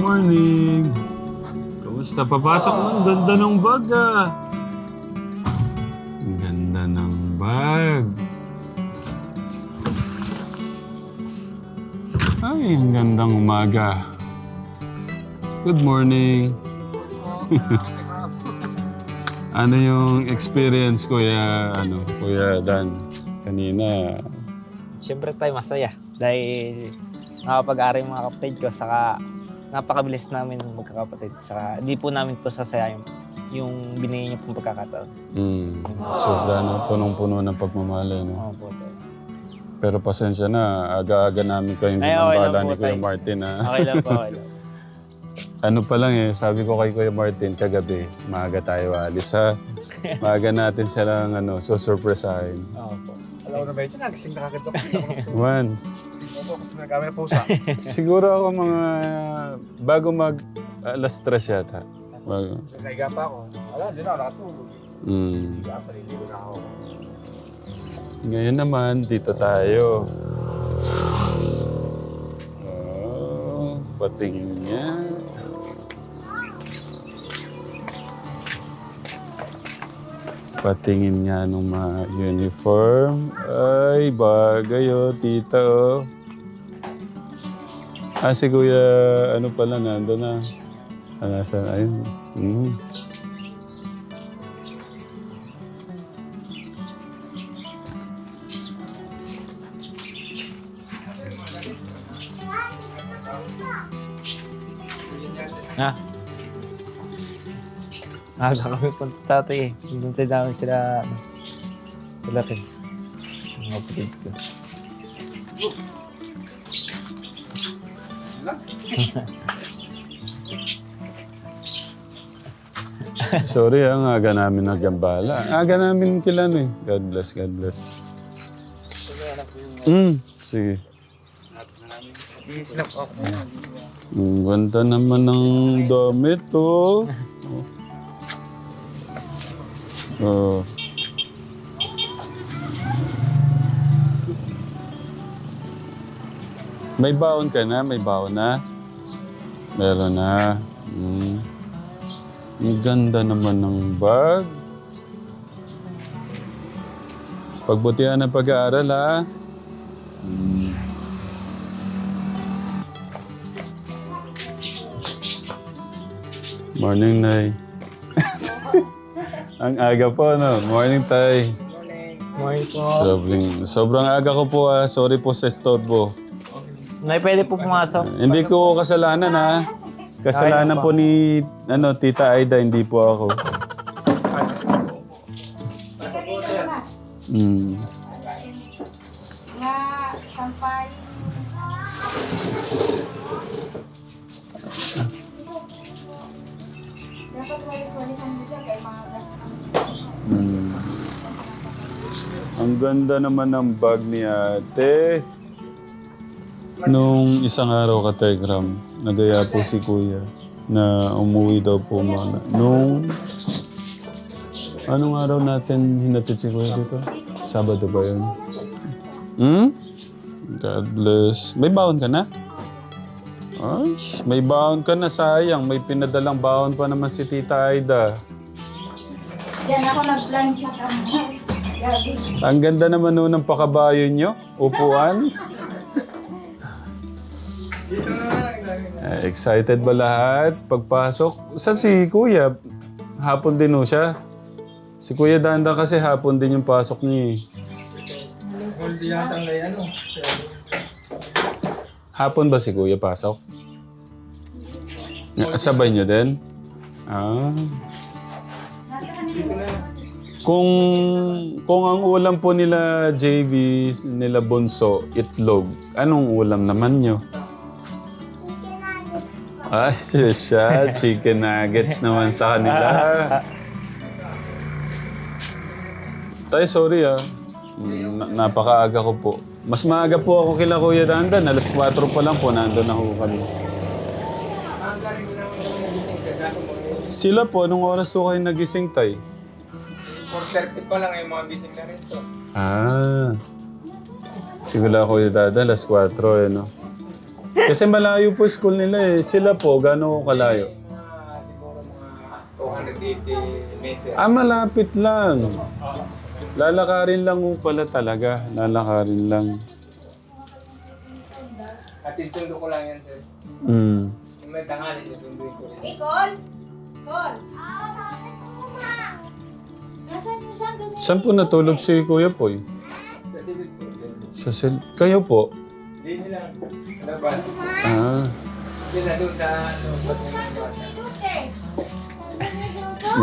morning. Kamusta? Papasok mo. Ang ganda ng bag ah. Ang ganda ng bag. Ay, ang gandang umaga. Good morning. Ano yung experience, Kuya Dan? Kanina. Siyempre tayo masaya dahil nakapag-aral yung mga kapatid ko, saka napakabilis namin magkakapatid. Saka di po namin to sasayayin yung binigay niyo pong pagkakataon. Sobra na, punong-puno ng pagmamahal, no? Oo po tayo. Pero pasensya na, aga-aga namin kayong Ay, okay ginambala lang ni po Kuya tayo. Martin. Ha? Okay lang po, okay lang. Ano pa lang sabi ko kay Kuya Martin kagabi, maaga tayo alis ha. Maaga natin silang susurpresahin. Oo po. Alam ko na ba ito? Nagising na kagad ako. Juan, Opo, kasi may kami na pusa. siguro ako mga bago mag alas 3 yata. Bago. Naiga pa ako. Wala, hindi na ako nakatulog. Naiga pa rin, hindi ko na ako. Ngayon naman, dito tayo. Oh, patingin niya. Patingin nga nung mga uniform. Ay, bagay tita si Kuya, pala, nando na. Nasaan? Ayun. Ha? Aga kami punta tatay eh. Puntay namin sila Kins. Mga kapatid ko. Sorry, ang aga namin nagambala. Aga namin kila God bless, God bless. Sige. I-snap ako. Ang ganda naman ng damit, oh. Oh. May baon ka na? May baon na? Meron na. Ang ganda naman ng bag. Pagbutihan ng pag-aaral, ha? Morning, Nay. Ang aga po, no? Morning, Tay. Morning po. Sobrang aga ko po, Sorry po sa istorbo. Nay, pwede po pumasok. Hindi ko kasalanan, ha? Kasalanan po ni Tita Aida, hindi po ako. Nga, sampay. Dapat walis-walisan mo dyan kay mga gas. Ang ganda naman ng bag ni ate. Nung isang araw ka, Tegram, nagaya po si Kuya na umuwi daw po muna. Anong araw natin hinatid si Kuya dito? Sabado ba yun? God bless. May baon ka na? Ay, may baon ka na, sayang. May pinadalang baon pa naman si Tita Aida. Yan ako nag-plancha ka mo. Gabi. Ang ganda naman nun ng pakabayo nyo. Upuan. Excited ba lahat? Pagpasok? Saan si Kuya? Hapon din siya. Si Kuya Danda kasi hapon din yung pasok niya. Hindi yata may Hapon ba si Kuya pasok? Sabay niyo din? Kung ang ulam po nila JV, nila Bunso, itlog, anong ulam naman nyo? Ay, siya, chicken nuggets naman sa kanila. Tay, sorry napakaaga ko po. Mas maaga po ako kila Kuya Dandan. Alas 4 pa lang po, nandun ako kami. Sila po, anong oras po kayo nagising, Tay? 4:30 pa lang yung mga gising na rin to. Siguro Kuya Dada, alas 4, no? Kasi malayo po school nila eh. Sila po, gano'n kalayo? Siguro mga 280 meters. Ah, malapit lang. Lalakarin lang po pala talaga. Lalakarin lang. Atin sundo ko lang yan, sir. Mm. Yung may tanghali, susunduin ko rin. Nicole? Nicole? Nasaan yung saan ganun? Saan po natulog si Kuya Poy? Sa silid po, sir. Sa Kayo po? Hindi nila. Labas. Ah, Hindi na doon sa ba't mo ng bata. Dute.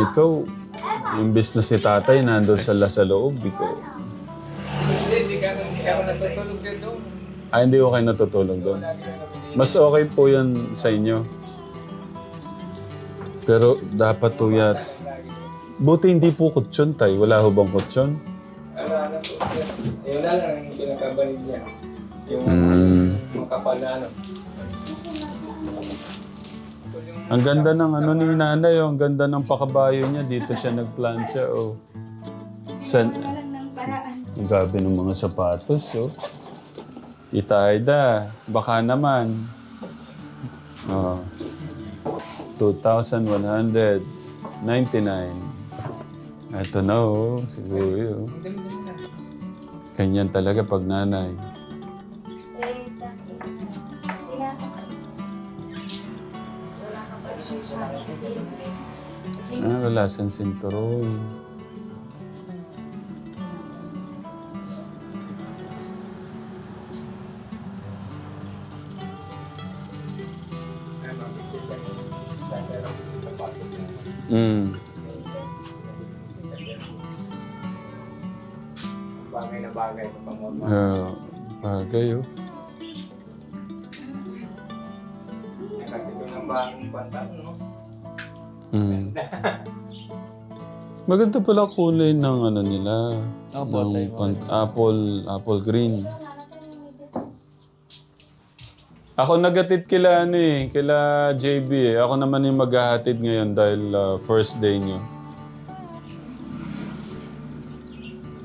ikaw, imbes na si tatay nandun sa loob, ikaw. Hindi ka natutulog sir doon. Ah, hindi ko kayo natutulog doon. Mas okay po yan sa inyo. Pero dapat to yan. Buti hindi po kutsyon, tay. Wala ho bang kutsyon? Ano po, sir. Yun na lang yung pinakabalig niya. Yung mga kapal na ano. Ang ganda ng ano ni nanay, oh. Ang ganda ng pakabayo niya. Dito siya nagplansya, oh. San... Walang ng paraan. Ang gabi ng mga sapatos, oh. Tita Aida, baka naman. Oh. 2,199. Ito na, oh. Siguro, oh. Ganyan talaga pag nanay. Ah, wala siyang sinturon. Mm. Bagay na bagay sa pamama. Bagay, oh. Nakatito ng bagong pantan, no? Mm. Maganda pala kulay ng ano nila. Opo, ng apple green. Ako nagatid kila ano eh, kila JB eh. Ako naman yung maghahatid ngayon dahil first day nyo.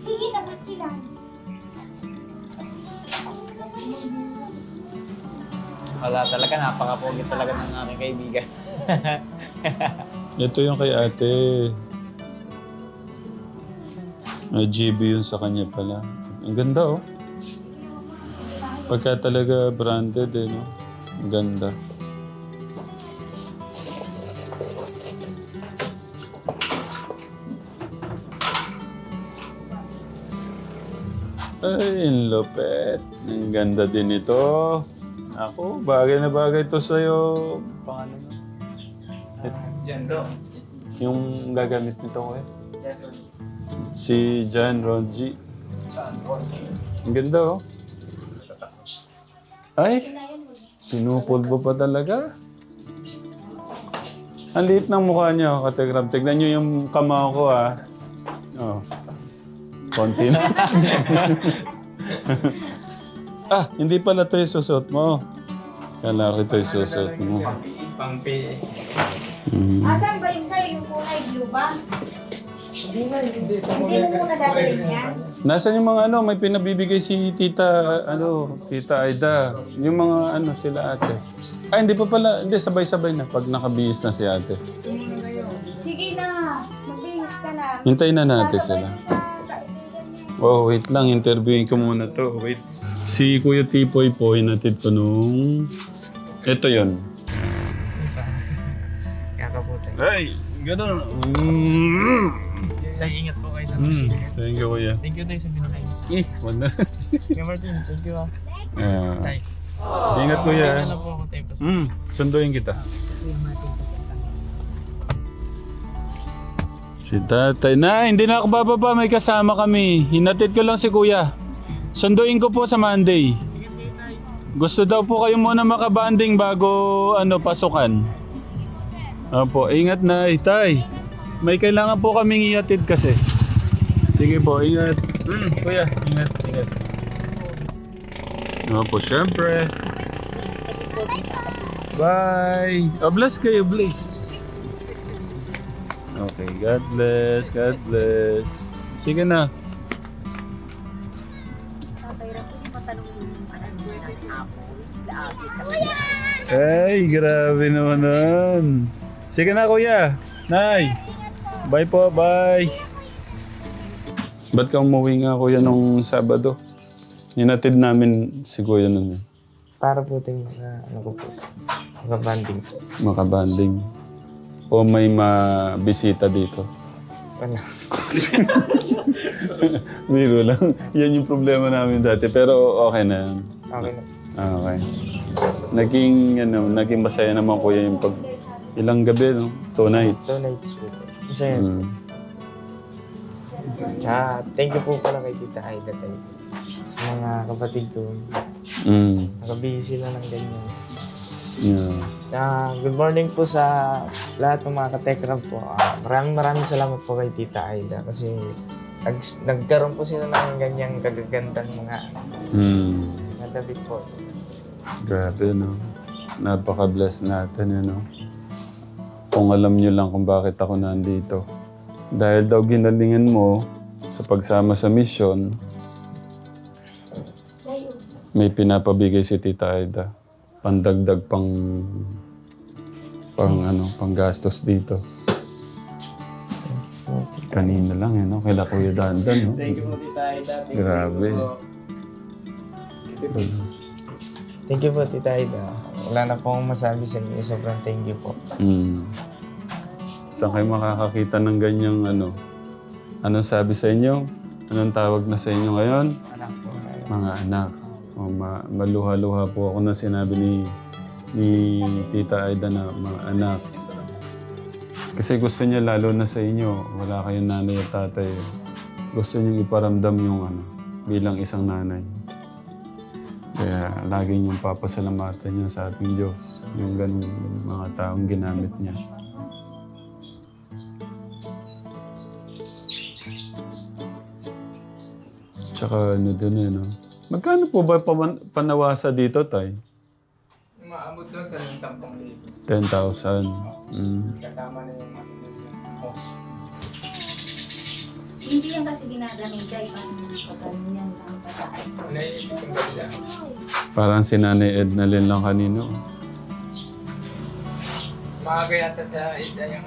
Sige na, basti lang. Wala talaga, napakapogi talaga ng aking kaibigan. Ito yung kay ate. GB yun sa kanya pala. Ang ganda oh. Pagka talaga branded eh, no? Ang ganda. Ay, ang lupet. Ang ganda din ito. Ako, bagay na bagay to sa'yo. Pangalan mo? Diyan do. Yung gagamit nito ko eh. Diyan do. Si John Ronji. Saan? Ronji. Ang ganda oh. Ay, pinupulbo pa talaga. Ang liit ng mukha niya, Kategram. Tignan niyo yung kamao ko ah. Oh. Konti na. Ah, hindi pala ito yung susot mo. Kala ko ito yung susot mo. Pang PE. Asan ba yung sa'yo? Yung kulay blue ba? Hindi Hindi mo muna dadalhin yan? Nasaan yung mga ano, may pinabibigay si Tita Aida. Yung mga ano sila ate. Ay, hindi pa pala, hindi sabay-sabay na pag nakabihis na si ate. Sige na, magbihis ka na. Hintayin na natin sila. Sa kaibigan niya. Oh, wait lang. Interviewin ko muna to. Wait. Si Kuya Tipoy po, hinatid ko nung... Ito yun. Kakaputay. Ay, gano'n. Tay, ingat po kayo sa Thank you, Kuya. Thank you tayo sa pinakain. Wag na. Kuya Martin, thank you ah. Tay, Ingat, Kuya. kailan lang po ako tayo. Sunduin kita. Si tatay. Na, hindi na ako bababa. May kasama kami. Hinatid ko lang si Kuya. Sunduin ko po sa Monday. Gusto daw po kayo muna makabanding bago pasukan. Opo, ingat na, tay. May kailangan po kaming ihatid kasi. Sige po, ingat. Kuya, ingat, ingat. Opo, syempre. Bye. Bless kayo, bless. Okay, God bless, God bless. Sige na. Ay, grabe naman nun. Sige na kuya. Nay. Bye po, bye. Ba't ka umuwi nga kuya nung Sabado? Hinatid namin si kuya nun. Para po tayo ano ko po, mag-banding. Makabanding. O may mabisita dito. Wala. Biro lang. Yan yung problema namin dati. Pero okay na yan. Okay na. Okay. Naging masaya naman kuya yung pag... Ilang gabi, no? 2 nights. 2 nights po. Isa yan. Thank you po pala kay Tita Aida tayo. Sa mga kapatid ko. Nakabigay sila ng ganyan. Yeah. Good morning po sa lahat ng mga katekram po. Maraming salamat po kay Tita Aida kasi nagkaroon po sila ng ganyang kagagandang mga damit po. Grabe, no? Napaka-bless natin, no? Kung alam nyo lang kung bakit ako nandito. Dahil daw ginalingan mo sa pagsama sa mission, may pinapabigay si Tita Aida. Pandagdag panggastos dito. Kanina lang, no? Kaila Kuya Dandan, no? Thank you po, Tita Aida. Thank you Grabe. po. Thank you po, Tita Aida. Wala na po akong masabi sa inyo. Sobrang thank you po. Saan kayo makakakita ng ganyang Anong sabi sa inyo? Anong tawag na sa inyo ngayon? Anak po. Mga anak. Maluha-luha po ako na sinabi ni Tita Aida na mga anak. Kasi gusto niya lalo na sa inyo. Wala kayong nanay at tatay. Gusto niyo iparamdam yung bilang isang nanay. Kaya lagi niyong papasalamatan niya sa ating Diyos. Yung ganung mga taong ginamit niya. Tsaka no? Magkano po ba panawasa dito, Tay? Maabot doon sa 10,000. 10,000. Kasama na yung host. Hindi yan kasi ginagamit ay pagkain yan lang pataas. Naiisip yung ganda. Parang si Nanay Edna lang kanino. Maaga yata sa isa yung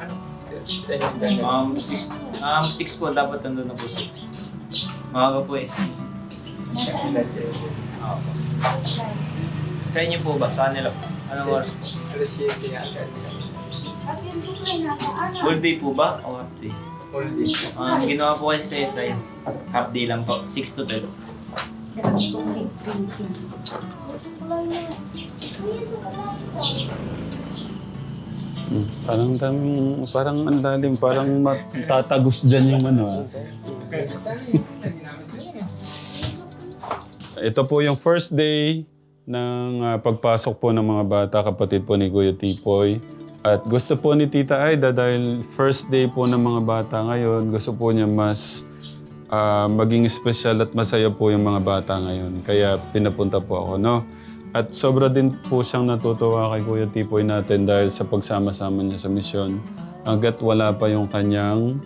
sa yung ganda. 6 po dapat nandun na po siya. Maaga po eh. Sa inyo po ba? Sa kanila po? Anong oras po? Alas 7 yata. At yung supply na ano? Full day po ba? O half day? All day. Ginawa po kasi sa SI. Half day lang po. 6 to 12. Dami kong late drinking. Parang ang lalim, parang matatagos dyan yung Ito po yung first day ng pagpasok po ng mga bata, kapatid po ni Kuya Tipoy. At gusto po ni Tita Aida, dahil first day po ng mga bata ngayon, gusto po niya mas maging special at masaya po yung mga bata ngayon. Kaya pinapunta po ako, no? At sobra din po siyang natutuwa kay Kuya Tipoy natin dahil sa pagsama-sama niya sa misyon. Hanggat wala pa yung kanyang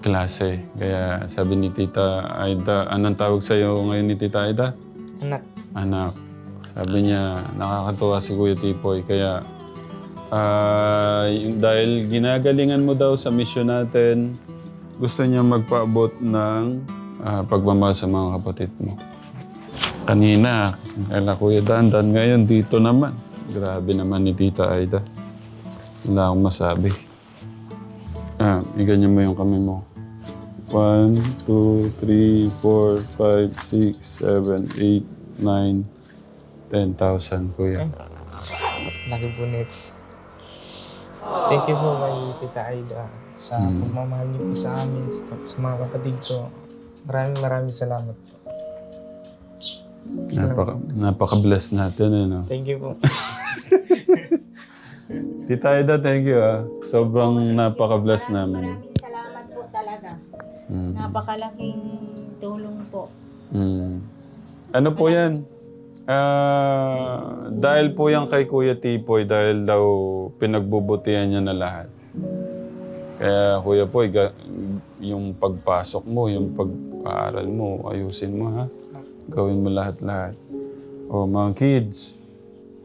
klase. Kaya sabi ni Tita Aida, anong tawag sa'yo ngayon ni Tita Aida? Anak. Anak. Sabi niya, nakakatuwa si Kuya Tipoy. Kaya dahil ginagalingan mo daw sa misyon natin, gusto niya magpaabot ng pagmamahal sa mga kapatid mo. Kanina, kala Kuya Dandan, ngayon dito naman. Grabe naman ni Tita Aida. Wala akong masabi. Iganyan mo yung kamay mo. 1, 2, 3, 4, 5, 6, 7, 8, 9, 10,000, Kuya. Laki po nito. Thank you po kay Tita Aida sa pagmamahal niyo po sa amin, sa mga kapatid ko. Maraming salamat po. Napaka-bless natin, no? Thank you po. Tita Aida, thank you, Sobrang napaka-bless namin. Maraming salamat po talaga. Napakalaking tulong po. Ano po yan? Dahil po yan kay Kuya Tipoy, dahil daw pinagbubutihan niya na lahat. Kaya Kuya Poy, yung pagpasok mo, yung paaral mo, ayusin mo ha. Gawin mo lahat-lahat. O mga kids,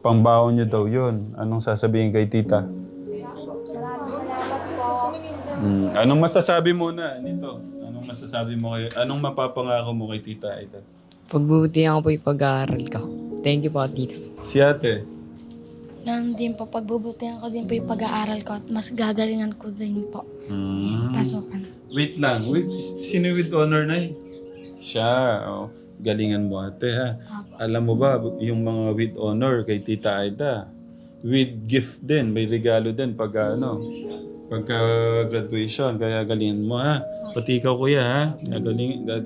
pangbaon niyo daw yun. Anong sasabihin kay tita? Anong masasabi mo na nito? Anong masasabi mo kay, anong mapapangako mo kay tita Aida? Pagbubutihan ko po yung pag-aaral ko. Thank you po, tita. Si ate? Ganun din po, pagbubutihan ko din po yung pag-aaral ko at mas gagalingan ko din po yung pasukan. Wait lang. Wait, sino with honor na Siya. Oh. Galingan mo ate ha. Alam mo ba, yung mga with honor kay tita Aida, with gift din, may regalo din pagka graduation. Kaya galingan mo ha. Pati ikaw kuya ha.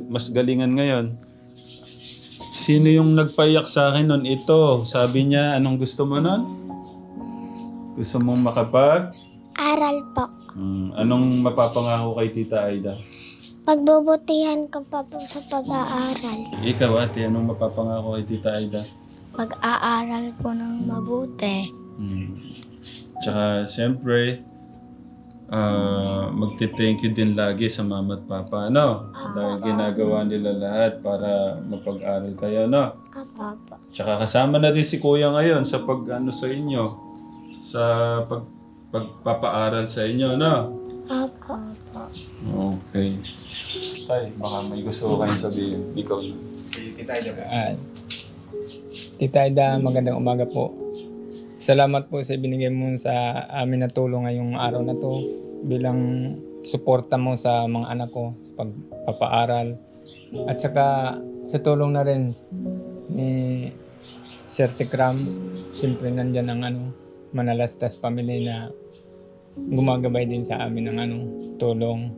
Mas galingan ngayon. Sino yung nagpayak sa akin nun? Ito. Sabi niya, anong gusto mo nun? Gusto mong makapag? Aral po. Anong mapapangako kay tita Aida? Pagbubutihan ko pa po sa pag-aaral. Ikaw ate, anong mapapangako kay tita Aida? Mag-aaral po ng mabuti. Tsaka siyempre, magti-thank you din lagi sa mama at papa, no? Dahil ginagawa nila lahat para mapag-aral kayo, no? Apo. Tsaka kasama na din si kuya ngayon sa sa inyo, sa pagpapaaral sa inyo, no? Apo. Okay. Tay, baka may gusto ko kayong sabihin. Ikaw na. Tita Aida, magandang umaga po. Salamat po sa ibinigay mo sa amin na tulong ngayong araw na to bilang suporta mo sa mga anak ko sa pagpapaaral. At saka sa tulong na rin ni Sir Tikram, siyempre nandyan ang Manalastas family na gumagabay din sa amin ng tulong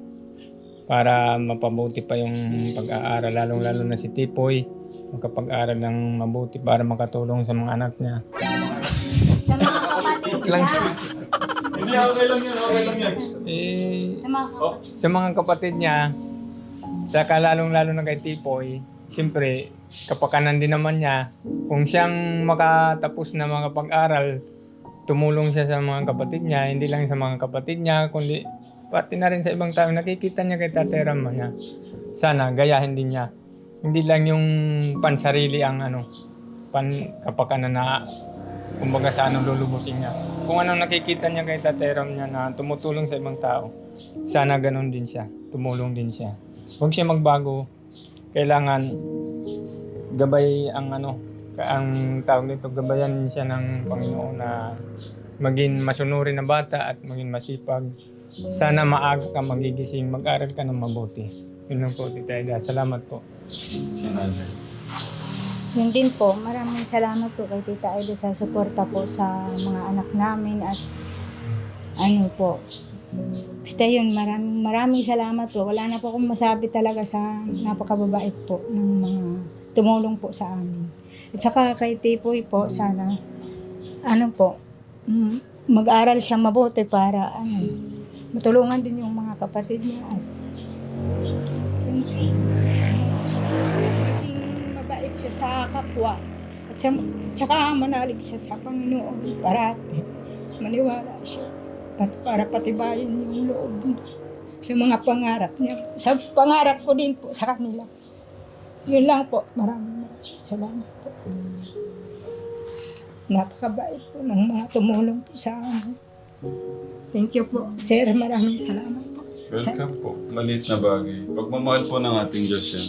para mapabuti pa yung pag-aaral, lalong-lalo na si Tipoy makapag-aral ng mabuti para makatulong sa mga anak niya. Sa mga kapatid niya. Hindi, okay lang yan. Sa mga kapatid. Sa mga kapatid niya, saka lalong-lalo na kay Tipoy, siyempre, kapakanan din naman niya. Kung siyang makatapos na mga pag-aral, tumulong siya sa mga kapatid niya, hindi lang sa mga kapatid niya, kundi pati na rin sa ibang tao. Nakikita niya kay Tate Ram niya. Sana, gayahin din niya. Hindi lang yung pansarili ang kapakanan na kumbaga sa lulubusin niya. Kung anong nakikita niya kay Tate Ram niya na tumutulong sa ibang tao, sana ganun din siya. Tumulong din siya. Huwag siya magbago. Kailangan gabay ang tawag nito, gabayan siya ng Panginoon na maging masunurin na bata at maging masipag. Sana maaga ka magigising, mag-aral ka ng mabuti. Yun lang po, Tita Aida. Salamat po. Yun din po, maraming salamat po kay Tita Aida sa suporta po sa mga anak namin at basta yun, maraming salamat po. Wala na po akong masabi talaga sa napakababait po ng mga tumulong po sa amin. At saka kay Tipoy po, sana mag-aral siya mabuti para matulungan din yung mga kapatid niya at maging mabait siya sa kapwa at saka manalig siya sa Panginoon parati. Maniwala siya para patibayin yung loob niya sa mga pangarap niya. Sa pangarap ko din po sa kanila. Yun lang po. Maraming salamat po. Napakabait po ng mga tumulong po sa amin. Thank you po. Sir, maraming salamat po. Welcome po. Maliit na bagay. Pagmamahal po ng ating Diyos yan.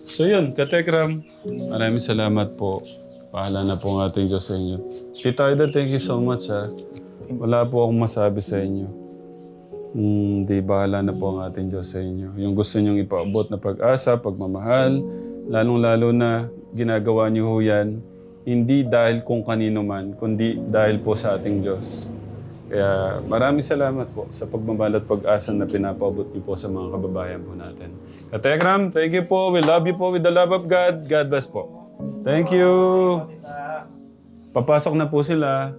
So yun, Katekram, maraming salamat po. Pahala na po ang ating Diyos sa inyo. Tita Aida, thank you so much ha. Wala po akong masabi sa inyo. Di bahala na po ang ating Diyos sa inyo. Yung gusto nyong ipaabot na pag-asa, pagmamahal, lalong-lalo na ginagawa niyo ho yan, hindi dahil kung kanino man, kundi dahil po sa ating Diyos. Kaya maraming salamat po sa pagmamahal at pag-asa na pinapaabot niyo po sa mga kababayan po natin. Katekram, thank you po. We love you po with the love of God. God bless po. Thank you. Papasok na po sila.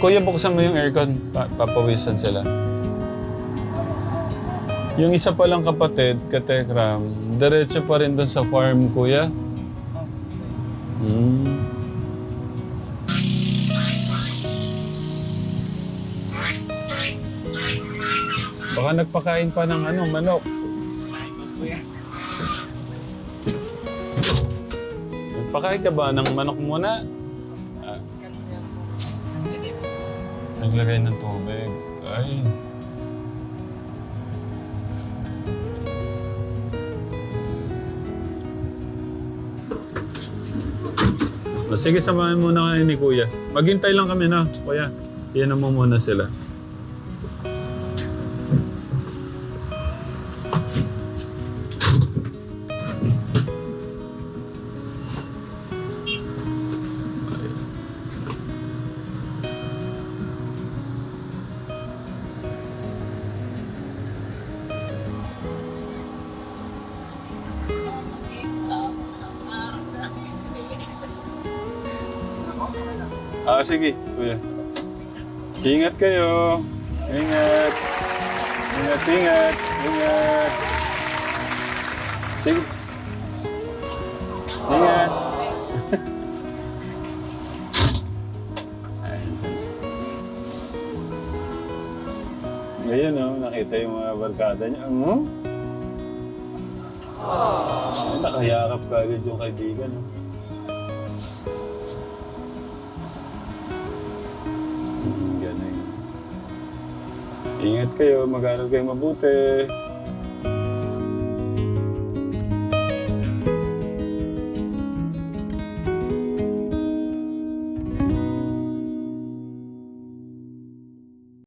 Kuya, buksan mo yung aircon. Papawisan sila. Yung isa palang kapatid, Katekram, diretso pa rin doon sa farm, kuya. Baka nagpakain pa ng manok. Pakain ka ba ng manok muna? Naglagay ng tubig. Ay. O, sige, samahan muna kayo ni Kuya. Maghintay lang kami na, Kuya. Iyan mo muna sila. Sige, Kuya. Ingat kayo. Ingat. Ingat, ingat. Ingat. Sige. Ingat. Ngayon, nakita yung mga barkada niya. Ay, nakayakap ka agad yung kaibigan. Ingat kayo, mag-aaral kayo mabuti.